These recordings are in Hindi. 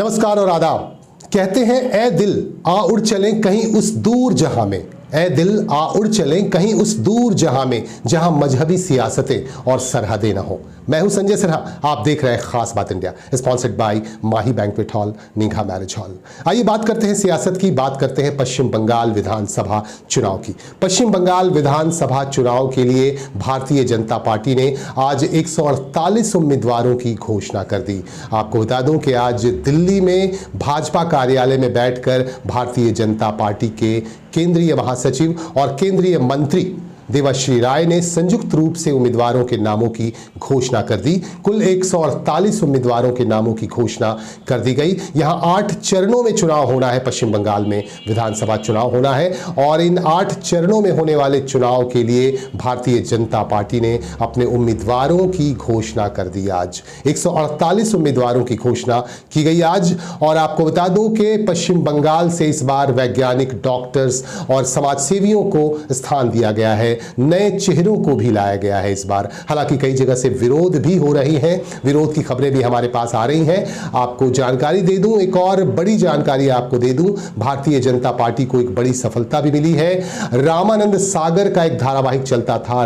नमस्कार और आदाब। कहते हैं ए दिल आ उड़ चलें कहीं उस दूर जहां में, ए दिल आ उड़ चलें कहीं उस दूर जहां में जहां मजहबी सियासतें और सरहदें ना हो। मैं हूं संजय सिन्हा, आप देख रहे हैं खास बात India, sponsored by Mahi banquet hall, Nigha marriage hall. आइए बात करते हैं सियासत की, बात करते हैं पश्चिम बंगाल विधानसभा चुनाव की। पश्चिम बंगाल विधानसभा चुनाव के लिए भारतीय जनता पार्टी ने आज 148 उम्मीदवारों की घोषणा कर दी। आपको बता दूं कि आज दिल्ली में भाजपा कार्यालय में बैठकर भारतीय जनता पार्टी के केंद्रीय महासचिव और केंद्रीय मंत्री देवाश्री राय ने संयुक्त रूप से उम्मीदवारों के नामों की घोषणा कर दी। कुल 148 उम्मीदवारों के नामों की घोषणा कर दी गई। यहां 8 चरणों में चुनाव होना है, पश्चिम बंगाल में विधानसभा चुनाव होना है और इन 8 चरणों में होने वाले चुनाव के लिए भारतीय जनता पार्टी ने अपने उम्मीदवारों की घोषणा कर दी। आज 148 उम्मीदवारों की घोषणा की गई आज। और आपको बता दूं कि पश्चिम बंगाल से इस बार वैज्ञानिक, डॉक्टर्स और समाजसेवियों को स्थान दिया गया है, नए चेहरों को भी लाया गया है इस बार। हालांकि कई जगह से विरोध भी हो रही हैं, विरोध की खबरें भी हमारे पास आ रही हैं। आपको जानकारी दे दूं, एक और बड़ी जानकारी आपको दे दूं, भारतीय जनता पार्टी को एक बड़ी सफलता भी मिली है। रामानंद सागर का एक धारावाहिक चलता था,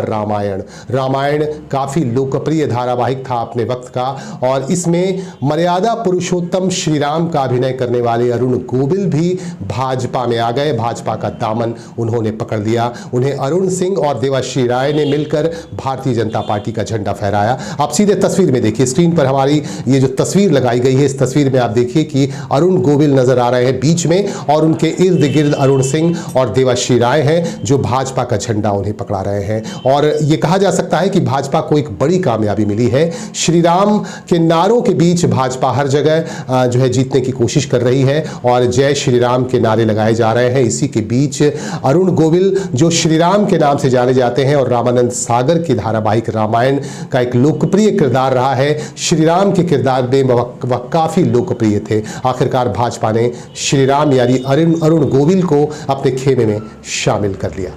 रामायण काफी लोकप्रिय धारावाहिक था अपने वक्त का, और इसमें मर्यादा पुरुषोत्तम श्री राम का अभिनय करने वाले अरुण गोविल भी भाजपा में आ गए। भाजपा का दामन उन्होंने पकड़ लिया। उन्हें अरुण सिंह और देवाश्री राय ने मिलकर भारतीय जनता पार्टी का झंडा फहराया। आप सीधे तस्वीर में देखिए, स्क्रीन पर हमारी ये जो तस्वीर लगाई गई है, इस तस्वीर में आप देखिए कि अरुण गोविल नजर आ रहे हैं बीच में और उनके इर्द गिर्द अरुण सिंह और देवाश्री राय हैं जो भाजपा का झंडा उन्हें पकड़ा रहे हैं। और ये कहा जा सकता है कि भाजपा को एक बड़ी कामयाबी मिली है। श्री राम के नारों के बीच भाजपा हर जगह जो है जीतने की कोशिश कर रही है और जय श्री राम के नारे लगाए जा रहे हैं। इसी के बीच अरुण गोविल जो श्री राम के नाम से जाने जाते हैं और रामानंद सागर की धारावाहिक रामायण का एक लोकप्रिय किरदार रहा है, श्री राम के किरदार में वह काफी लोकप्रिय थे। आखिरकार भाजपा ने श्री राम यानी अरुण गोविल को अपने खेमे में शामिल कर लिया।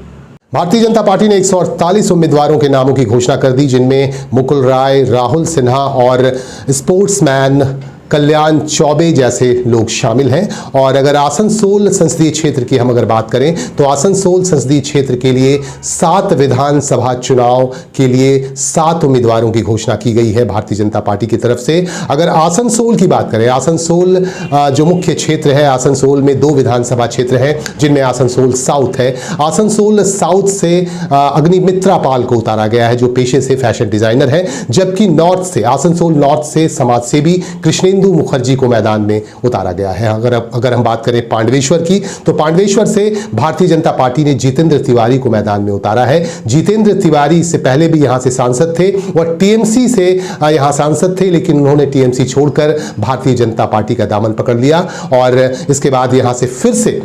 भारतीय जनता पार्टी ने 148 उम्मीदवारों के नामों की घोषणा कर दी, जिनमें मुकुल राय, राहुल सिन्हा और स्पोर्ट्समैन कल्याण चौबे जैसे लोग शामिल हैं। और अगर आसनसोल संसदीय क्षेत्र की हम अगर बात करें तो आसनसोल संसदीय क्षेत्र के लिए 7 विधानसभा चुनाव के लिए 7 उम्मीदवारों की घोषणा की गई है भारतीय जनता पार्टी की तरफ से। अगर आसनसोल की बात करें, आसनसोल जो मुख्य क्षेत्र है, आसनसोल में 2 विधानसभा क्षेत्र हैं जिनमें आसनसोल साउथ है। आसनसोल साउथ से अग्निमित्रा पाल को उतारा गया है जो पेशे से फैशन डिजाइनर है, जबकि नॉर्थ से, आसनसोल नॉर्थ से समाजसेवी कृष्णेंदु मुखर्जी को मैदान में उतारा गया है। अगर हम बात करें पांडवेश्वर की तो पांडवेश्वर से भारतीय जनता पार्टी ने जितेंद्र तिवारी को मैदान में उतारा है। जितेंद्र तिवारी इससे पहले भी यहां से सांसद थे, वह टीएमसी से यहां सांसद थे, लेकिन उन्होंने टीएमसी छोड़कर भारतीय जनता पार्टी का दामन पकड़ लिया और इसके बाद यहां से फिर से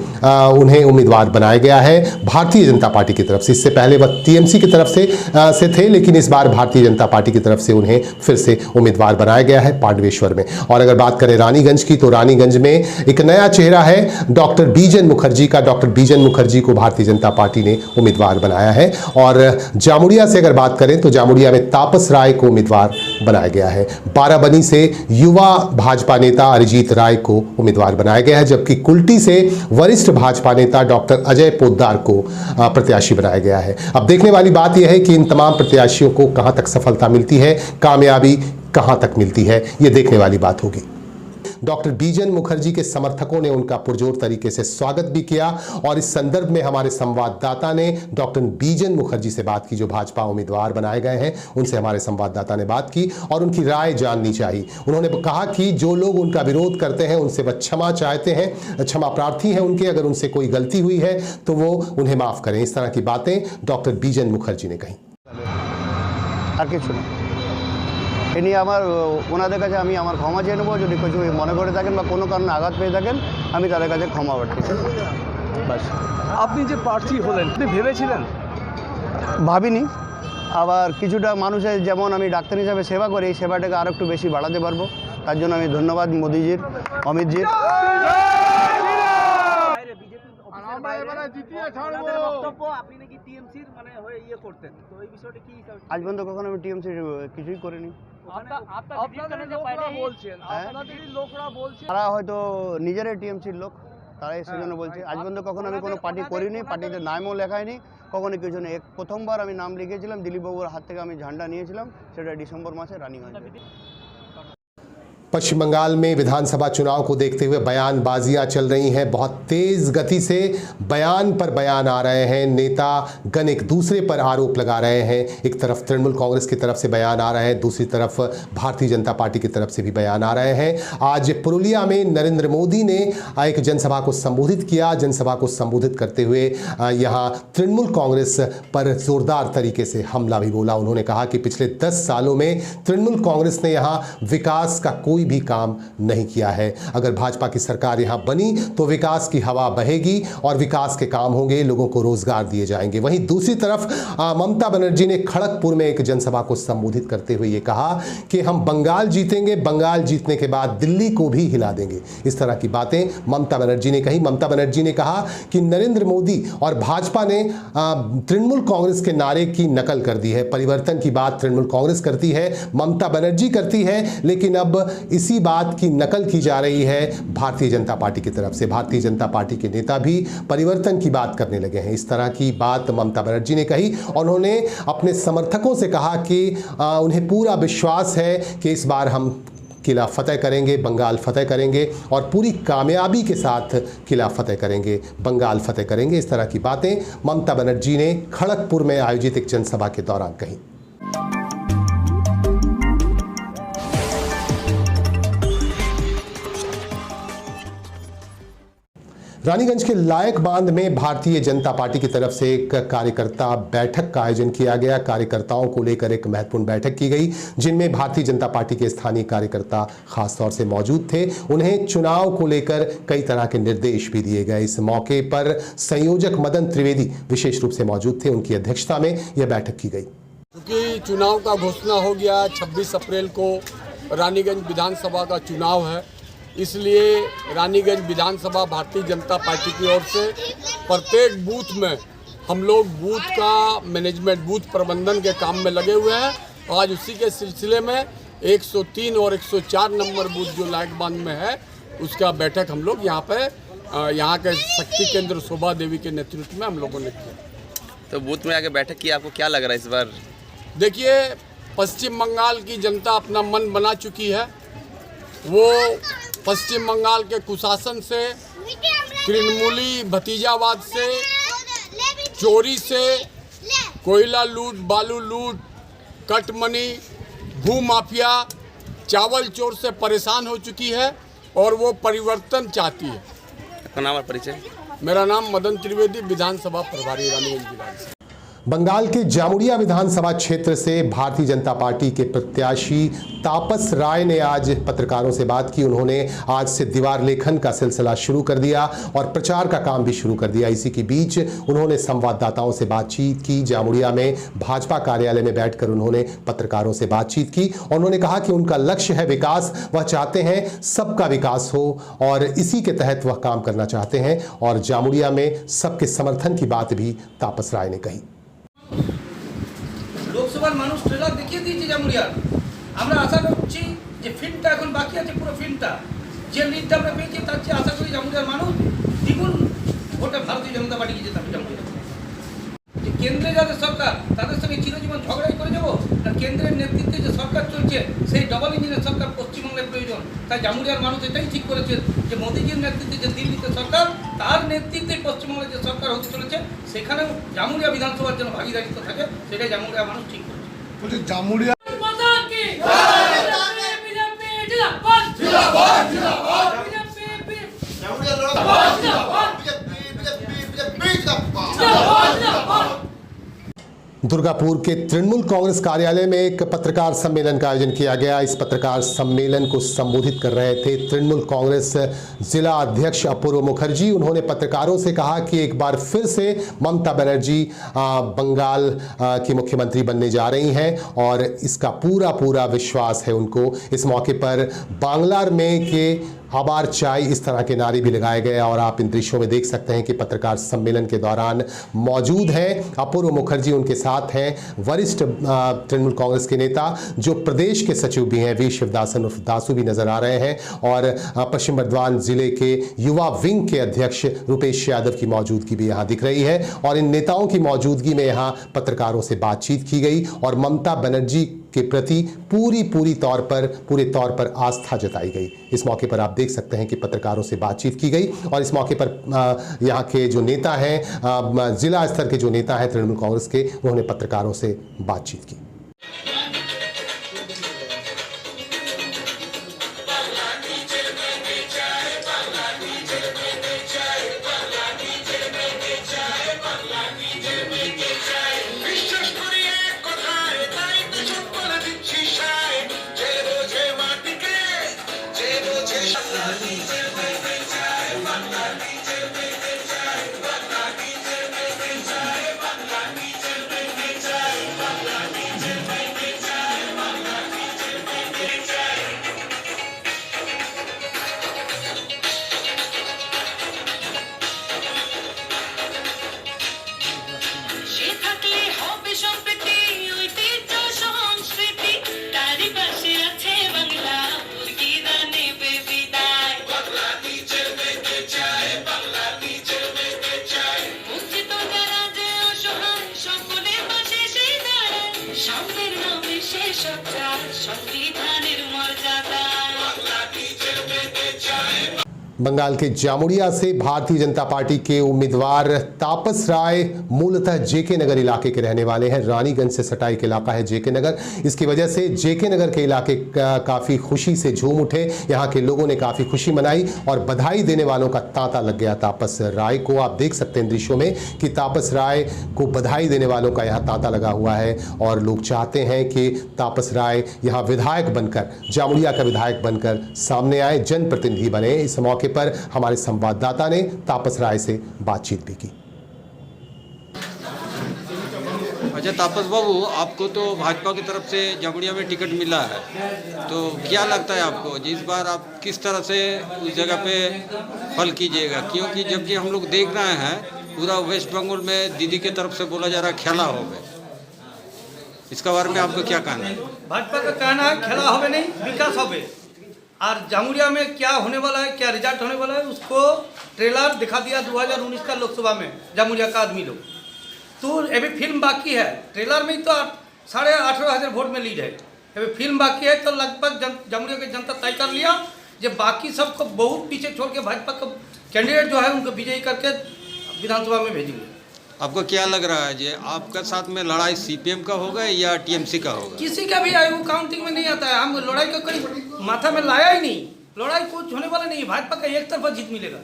उन्हें उम्मीदवार बनाया गया है भारतीय जनता पार्टी की तरफ से। इससे पहले वह टीएमसी की तरफ से थे, लेकिन इस बार भारतीय जनता पार्टी की तरफ से उन्हें फिर से उम्मीदवार बनाया गया है पांडवेश्वर में। और अगर बात करें रानीगंज की तो रानीगंज में एक नया चेहरा है डॉक्टर बीजन मुखर्जी का। डॉक्टर बीजन मुखर्जी को भारतीय जनता पार्टी ने उम्मीदवार बनाया है। और जामुड़िया से अगर बात करें तो जामुड़िया में तापस राय को उम्मीदवार बनाया गया है। बाराबनी से युवा भाजपा नेता अरिजीत राय को उम्मीदवार बनाया गया है, जबकि कुल्टी से वरिष्ठ भाजपा नेता डॉक्टर अजय पोद्दार को प्रत्याशी बनाया गया है। अब देखने वाली बात यह है कि इन तमाम प्रत्याशियों को कहां तक सफलता मिलती है, कामयाबी कहां तक मिलती है, यह देखने वाली बात होगी। डॉक्टर बीजन मुखर्जी के समर्थकों ने उनका पुरजोर तरीके से स्वागत भी किया और इस संदर्भ में हमारे संवाददाता ने डॉक्टर बीजन मुखर्जी से बात की, जो भाजपा उम्मीदवार बनाए गए हैं। उनसे हमारे संवाददाता ने बात की और उनकी राय जाननी चाहिए। उन्होंने कहा कि जो लोग उनका विरोध करते हैं उनसे वह क्षमा चाहते हैं, क्षमा प्रार्थी हैं उनके, अगर उनसे कोई गलती हुई है तो वो उन्हें माफ करें। इस तरह की बातें डॉक्टर बीजन मुखर्जी ने कही। এ নিয়ে ওনাদের কাছে আমি আমার ক্ষমা চেয়ে নেবো, যদি কিছু মনে করে থাকেন বা কোনো কারণে আঘাত পেয়ে থাকেন আমি তাদের কাছে ক্ষমা প্রার্থী। বাস। আপনি যে প্রার্থী হলেন আপনি ভেবেছিলেন? ভাবিনি। আবার কিছুটা মানুষের যেমন আমি ডাক্তার হিসাবে সেবা করি, এই সেবাটাকে আরও একটু বেশি বাড়াতে পারবো, তার জন্য আমি ধন্যবাদ মোদিজির, অমিতজির। ওনাদের বক্তব্য আপনি নাকি টিএমসির মানে হয়ে ইয়ে করতেন, তো এই বিষয়টা কি হিসাবে? আজ পর্যন্ত কখনো আমি টিএমসি কিছুই করিনি। আপনাদের লোকরা বলছেন, আপনাদেরই লোকরা বলছেন। তারা হয়তো নিজেরাই টিএমসির লোক, তারাই সেজন্য বলছে। আজ পর্যন্ত কখনো আমি কোনো পার্টি করিনি, পার্টিতে নামও লেখাইনি, কখনো কিছু নেই। প্রথমবার আমি নাম লিখেছিলাম, দিলীপবাবুর হাত থেকে আমি ঝান্ডা নিয়েছিলাম, সেটা ডিসেম্বর মাসে রানীগঞ্জে। पश्चिम बंगाल में विधानसभा चुनाव को देखते हुए बयानबाजियां चल रही हैं। बहुत तेज गति से बयान पर बयान आ रहे हैं। नेता गण एक दूसरे पर आरोप लगा रहे हैं। एक तरफ तृणमूल कांग्रेस की तरफ से बयान आ रहे हैं, दूसरी तरफ भारतीय जनता पार्टी की तरफ से भी बयान आ रहे हैं। आज पुरुलिया में नरेंद्र मोदी ने एक जनसभा को संबोधित किया। जनसभा को संबोधित करते हुए यहाँ तृणमूल कांग्रेस पर जोरदार तरीके से हमला भी बोला। उन्होंने कहा कि पिछले 10 सालों में तृणमूल कांग्रेस ने यहाँ विकास का कोई भी काम नहीं किया है। अगर भाजपा की सरकार यहां बनी तो विकास की हवा बहेगी और विकास के काम होंगे, लोगों को रोजगार दिए जाएंगे। वहीं दूसरी तरफ ममता बनर्जी ने खड़गपुर में एक जनसभा को संबोधित करते हुए ये कहा कि हम बंगाल जीतेंगे, बंगाल जीतने के बाद दिल्ली को भी हिला देंगे। इस तरह की बातें ममता बनर्जी ने कही। ममता बनर्जी ने कहा कि नरेंद्र मोदी और भाजपा ने तृणमूल कांग्रेस के नारे की नकल कर दी है। परिवर्तन की बात तृणमूल कांग्रेस करती है, ममता बनर्जी करती है, लेकिन अब इसी बात की नकल की जा रही है भारतीय जनता पार्टी की तरफ से। भारतीय जनता पार्टी के नेता भी परिवर्तन की बात करने लगे हैं। इस तरह की बात ममता बनर्जी ने कही। उन्होंने अपने समर्थकों से कहा कि उन्हें पूरा विश्वास है कि इस बार हम किला फतेह करेंगे, बंगाल फतेह करेंगे और पूरी कामयाबी के साथ किला फतेह करेंगे, बंगाल फतेह करेंगे। इस तरह की बातें ममता बनर्जी ने खड़गपुर में आयोजित एक जनसभा के दौरान कही। रानीगंज के लायक बांध में भारतीय जनता पार्टी की तरफ से एक कार्यकर्ता बैठक का आयोजन किया गया। कार्यकर्ताओं को लेकर एक महत्वपूर्ण बैठक की गई, जिनमें भारतीय जनता पार्टी के स्थानीय कार्यकर्ता खास तौर से मौजूद थे। उन्हें चुनाव को लेकर कई तरह के निर्देश भी दिए गए। इस मौके पर संयोजक मदन त्रिवेदी विशेष रूप से मौजूद थे। उनकी अध्यक्षता में यह बैठक की गई। क्योंकि चुनाव का घोषणा हो गया, 26 अप्रैल को रानीगंज विधानसभा का चुनाव है, इसलिए रानीगंज विधानसभा भारतीय जनता पार्टी की ओर से प्रत्येक बूथ में हम लोग बूथ का मैनेजमेंट, बूथ प्रबंधन के काम में लगे हुए हैं। आज उसी के सिलसिले में 103 और 104 नंबर बूथ जो लायक बांध में है, उसका बैठक हम लोग यहाँ पे यहाँ के शक्ति केंद्र शोभा देवी के नेतृत्व में हम लोगों ने किया। तो बूथ में आके बैठक की, आपको क्या लग रहा है इस बार? देखिए, पश्चिम बंगाल की जनता अपना मन बना चुकी है। वो पश्चिम बंगाल के कुशासन से, तृणमूली भतीजावाद से, चोरी से, कोयला लूट, बालू लूट, कट मनी, भू माफिया, चावल चोर से परेशान हो चुकी है और वो परिवर्तन चाहती है। आपका नाम और परिचय? मेरा नाम मदन त्रिवेदी, विधानसभा प्रभारी रानीगंज विधानसभा। बंगाल के जामुड़िया विधानसभा क्षेत्र से भारतीय जनता पार्टी के प्रत्याशी तापस राय ने आज पत्रकारों से बात की। उन्होंने आज से दीवार लेखन का सिलसिला शुरू कर दिया और प्रचार का काम भी शुरू कर दिया। इसी के बीच उन्होंने संवाददाताओं से बातचीत की। जामुड़िया में भाजपा कार्यालय में बैठकर उन्होंने पत्रकारों से बातचीत की और उन्होंने कहा कि उनका लक्ष्य है विकास। वह चाहते हैं सबका विकास हो और इसी के तहत वह काम करना चाहते हैं। और जामुड़िया में सबके समर्थन की बात भी तापस राय ने कही। লোকসভার মানুষ ট্রেলার দেখিয়ে দিয়েছে জামুরিয়ার। আমরা আশা করছি যে ফিল্মটা এখন বাকি আছে, পুরো ফিল্মটা যে লিডটা আমরা পেয়েছি তার চেয়ে আশা করি জামুরিয়ার মানুষ দ্বিগুণ ভোটে ভারতীয় জনতা পার্টিকে জেতাবে। জামুরিয়া যে কেন্দ্রে যাদের সরকার, তাদের সঙ্গে চিরজীবন ঝগড়াই করে যাবো না? কেন্দ্রের নেতৃত্বে যে সরকার চলছে, সেই ডবল ইঞ্জিনের সরকার পশ্চিমবঙ্গের প্রয়োজন। তাই জামুরিয়ার মানুষ এটাই ঠিক করেছে যে মোদিজির নেতৃত্বে যে দিল্লিতে সরকার, তার নেতৃত্বে পশ্চিমবঙ্গের যে সরকার হতে চলেছে, সেখানেও জামুরিয়া বিধানসভার জন্য ভাগিদারিত্ব থাকে, সেটাই জামুরিয়া মানুষ ঠিক করেছে। বলছি জামুরিয়া दुर्गापुर के तृणमूल कांग्रेस कार्यालय में एक पत्रकार सम्मेलन का आयोजन किया गया। इस पत्रकार सम्मेलन को संबोधित कर रहे थे तृणमूल कांग्रेस जिला अध्यक्ष अपूर्व मुखर्जी। उन्होंने पत्रकारों से कहा कि एक बार फिर से ममता बनर्जी बंगाल की मुख्यमंत्री बनने जा रही हैं और इसका पूरा विश्वास है उनको। इस मौके पर बांग्लार में के आभार चाय, इस तरह के नारे भी लगाए गए और आप इन दृश्यों में देख सकते हैं कि पत्रकार सम्मेलन के दौरान मौजूद हैं अपूर्व मुखर्जी, उनके साथ हैं वरिष्ठ तृणमूल कांग्रेस के नेता जो प्रदेश के सचिव भी हैं वी शिवदासन उर्फ दासू भी नजर आ रहे हैं और पश्चिम बर्धमान जिले के युवा विंग के अध्यक्ष रुपेश यादव की मौजूदगी भी यहाँ दिख रही है और इन नेताओं की मौजूदगी में यहाँ पत्रकारों से बातचीत की गई और ममता बनर्जी के प्रति पूरे तौर पर आस्था जताई गई। इस मौके पर आप देख सकते हैं कि पत्रकारों से बातचीत की गई और इस मौके पर यहाँ के जो नेता हैं, जिला स्तर के जो नेता हैं तृणमूल कांग्रेस के, उन्होंने पत्रकारों से बातचीत की। बंगाल के जामुड़िया से भारतीय जनता पार्टी के उम्मीदवार तापस राय मूलतः जेके नगर इलाके के रहने वाले हैं। रानीगंज से सटा एक इलाका है जेके नगर। इसकी वजह से जेके नगर के इलाके काफ़ी खुशी से झूम उठे। यहाँ के लोगों ने काफ़ी खुशी मनाई और बधाई देने वालों का तांता लग गया तापस राय को। आप देख सकते हैं दृश्यों में कि तापस राय को बधाई देने वालों का यहाँ तांता लगा हुआ है और लोग चाहते हैं कि तापस राय यहाँ विधायक बनकर, जामुड़िया का विधायक बनकर सामने आए, जनप्रतिनिधि बने। इस मौके पर हमारे संवाददाता ने तापस राय से बातचीत भी की। अच्छा तापस बाबू, आपको तो भाजपा की तरफ से जामुड़िया में टिकट मिला है, तो क्या लगता है आपको इस बार आप किस तरह से उस जगह पे फल कीजिएगा? क्योंकि जबकि हम लोग देख रहे हैं पूरा वेस्ट बंगाल में दीदी की तरफ से बोला जा रहा है खेला हो गए, इसका बारे में आपको क्या कहना है? भाजपा का कहना है खेला होवे नहीं, विकास होवे। और जामुड़िया में क्या होने वाला है, क्या रिजल्ट होने वाला है, उसको ट्रेलर दिखा दिया 2019 का लोकसभा में जामुड़िया का आदमी लोग। तो अभी फिल्म बाकी है, ट्रेलर में तो 18,500 वोट में लीड है, अभी फिल्म बाकी है। तो लगभग जामुड़िया की जनता तय कर लिया जब बाकी सबको बहुत पीछे छोड़ के भाजपा का कैंडिडेट जो है उनको विजयी करके विधानसभा में भेजेंगे। आपको क्या लग रहा है जी, आपका साथ में लड़ाई सीपीएम का होगा या टीएमसी का होगा? किसी का भी आयु काउंटिंग में नहीं आता है। हम लड़ाई का कोई माथा में लाया ही नहीं, लड़ाई कुछ होने वाला नहीं है। भाजपा का एक तरफा जीत मिलेगा।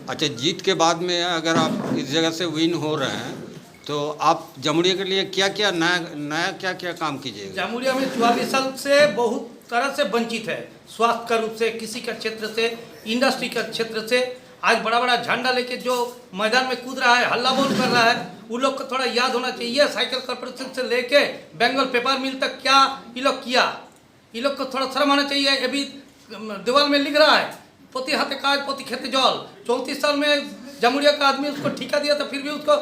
अच्छा, जीत के बाद में अगर आप इस जगह से विन हो रहे हैं तो आप जामुड़िया के लिए क्या क्या नया क्या काम कीजिएगा? जामुड़िया में 44 साल से बहुत तरह से वंचित है, स्वास्थ्य का रूप से, कृषि का क्षेत्र से, इंडस्ट्री का क्षेत्र से। आज बड़ा बड़ा झंडा लेके जो मैदान में कूद रहा है, हल्ला बोल कर रहा है, उन लोग को थोड़ा याद होना चाहिए। साइकिल कॉर्पोरेशन से लेके बंगाल पेपर मिल तक क्या ये लोग किया, ये लोग को थोड़ा शर्म आना चाहिए। अभी दीवार में लिख रहा है पोती हाथे काज पोती खेते जल। 34 साल में जामुड़िया का आदमी उसको ठिका दिया तो फिर भी उसको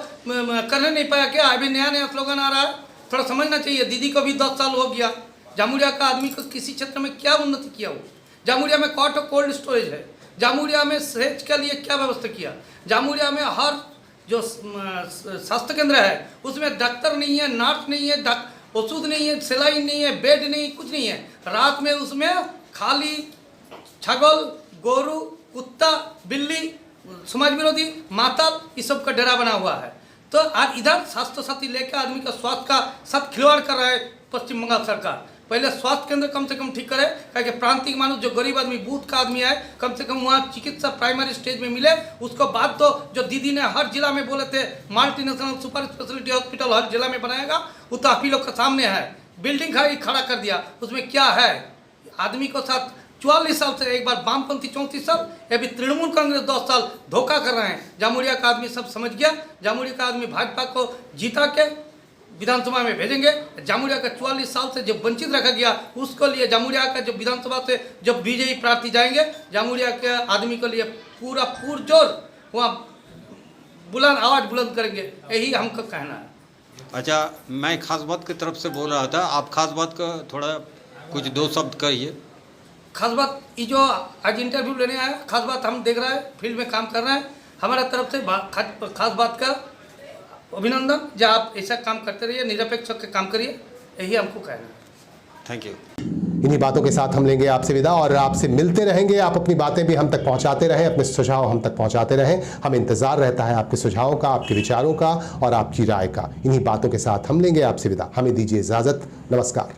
करने नहीं पाया क्या? अभी नया स्लोगन आ रहा है, थोड़ा समझना चाहिए। दीदी को भी 10 साल हो गया। जामुड़िया का आदमी को किसी क्षेत्र में क्या उन्नति किया हो? जामुड़िया में कोल्ड स्टोरेज है, जामुड़िया में सेज के लिए क्या व्यवस्था किया? जामुड़िया में हर जो स्वास्थ्य केंद्र है उसमें डॉक्टर नहीं है, नर्स नहीं है, औषध नहीं है, सिलाई नहीं है, बेड नहीं, कुछ नहीं है। रात में उसमें खाली छगल, गोरू, कुत्ता, बिल्ली, समाज विरोधी, माताल, इस सब का डेरा बना हुआ है। तो आज इधर स्वास्थ्य साथी लेकर आदमी का स्वास्थ्य का साथ खिलवाड़ कर रहा है पश्चिम बंगाल सरकार। पहले स्वास्थ्य केंद्र कम से कम ठीक करे, क्या प्रांतिक मानुष जो गरीब आदमी बूथ का आदमी है, कम से कम वहाँ चिकित्सा प्राइमरी स्टेज में मिले। उसको बाद तो जो दीदी ने हर जिला में बोले थे मल्टीनेशनल सुपर स्पेशलिटी हॉस्पिटल हर जिला में बनाएगा, वो तो आप ही लोग के सामने है। बिल्डिंग खड़ा कर दिया, उसमें क्या है? आदमी को साथ 44 साल से, एक बार वामपंथी 34 साल, अभी तृणमूल कांग्रेस 10 साल धोखा कर रहे हैं। जामुड़िया का आदमी सब समझ गया। जामुड़िया का आदमी भाजपा को जीता के विधानसभा में भेजेंगे। जामुरिया का 44 साल से जो वंचित रखा गया उसको लिए जामुरिया का जो विधानसभा से जब बीजेपी प्रार्थी जाएंगे, जामुरिया के आदमी के लिए पूरा पुरजोर वहाँ बुलंद आवाज़ बुलंद करेंगे, यही हमको कहना है। अच्छा, मैं खास बात की तरफ से बोल रहा था, आप खास बात का थोड़ा कुछ 2 शब्द कहिए। खास बात ये जो आज इंटरव्यू लेने आया, खास बात हम देख रहे हैं, फील्ड में काम कर रहे हैं, हमारा तरफ से खास बात का अभिनंदन। जो आप ऐसा काम करते रहिए, निरपेक्ष होकर काम करिए, यही हमको कहना है। Thank you. इन्हीं बातों के साथ हम लेंगे आपसे विदा और आपसे मिलते रहेंगे। आप अपनी बातें भी हम तक पहुंचाते रहें, अपने सुझाव हम तक पहुंचाते रहें। हमें इंतजार रहता है आपके सुझावों का, आपके विचारों का और आपकी राय का। इन्हीं बातों के साथ हम लेंगे आपसे विदा। हमें दीजिए इजाजत। नमस्कार।